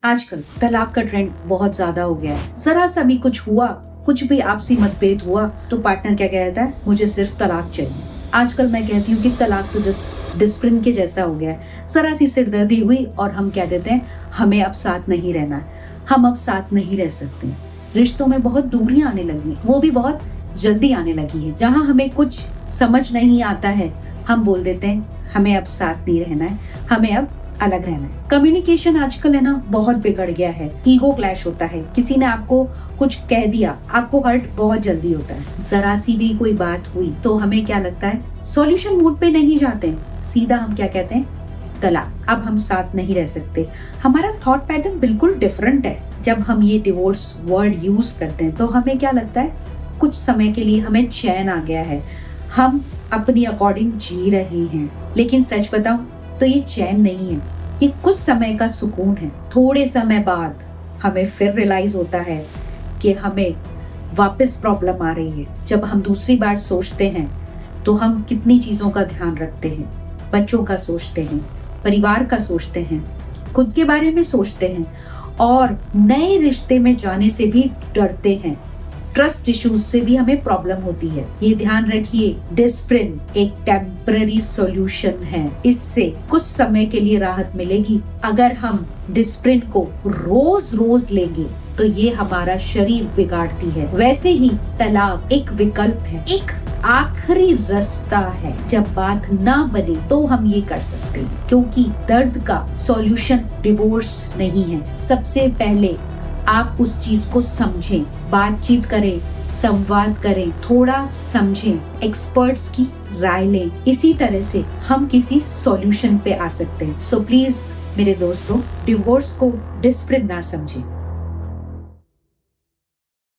आजकल तलाक का ट्रेंड बहुत ज्यादा हो गया है। जरा सा भी कुछ हुआ, कुछ भी आपसी मतभेद हुआ तो पार्टनर क्या कहता है, मुझे सिर्फ तलाक चाहिए। आजकल मैं कहती हूँ कि तलाक तो जस्ट डिस्प्लिन के जैसा हो गया है। जरा सी सिरदर्दी हुई और हम कह देते हैं हमें अब साथ नहीं रहना है, हम अब साथ नहीं रह सकते। रिश्तों में बहुत दूरियां आने लगी, वो भी बहुत जल्दी आने लगी है। जहाँ हमें कुछ समझ नहीं आता है हम बोल देते हैं हमें अब साथ नहीं रहना है, हमें अब अलग रहना है। कम्युनिकेशन आजकल है ना बहुत बिगड़ गया है। ईगो क्लैश होता है, किसी ने आपको कुछ कह दिया, आपको हर्ट बहुत जल्दी होता है। जरा सी भी कोई बात हुई तो हमें क्या लगता है, सॉल्यूशन मूड पे नहीं जाते, सीधा हम क्या कहते हैं, तलाक, अब हम साथ नहीं रह सकते। हमारा थॉट पैटर्न बिल्कुल डिफरेंट है। जब हम ये डिवोर्स वर्ड यूज करते हैं तो हमें क्या लगता है, कुछ समय के लिए हमें चैन आ गया है, हम अपनी अकॉर्डिंग जी रहे हैं। लेकिन सच बताऊं तो ये चैन नहीं है, ये कुछ समय का सुकून है। थोड़े समय बाद हमें फिर रियलाइज होता है कि हमें वापस प्रॉब्लम आ रही है। जब हम दूसरी बार सोचते हैं तो हम कितनी चीजों का ध्यान रखते हैं, बच्चों का सोचते हैं, परिवार का सोचते हैं, खुद के बारे में सोचते हैं और नए रिश्ते में जाने से भी डरते हैं। ट्रस्ट इश्यूज से भी हमें प्रॉब्लम होती है। ये ध्यान रखिए, डिस्प्लिन एक टेम्पररी सॉल्यूशन है। इससे कुछ समय के लिए राहत मिलेगी। अगर हम डिस्प्लिन को रोज रोज लेंगे तो ये हमारा शरीर बिगाड़ती है। वैसे ही तलाक एक विकल्प है, एक आखिरी रास्ता है। जब बात ना बने तो हम ये कर सकते हैं, क्योंकि दर्द का सॉल्यूशन डिवोर्स नहीं है। सबसे पहले आप उस चीज को समझें, बातचीत करें, संवाद करें, थोड़ा समझें, एक्सपर्ट्स की राय लें। इसी तरह से हम किसी सॉल्यूशन पे आ सकते हैं। सो प्लीज मेरे दोस्तों, डिवोर्स को डिस्प्लिन ना समझें।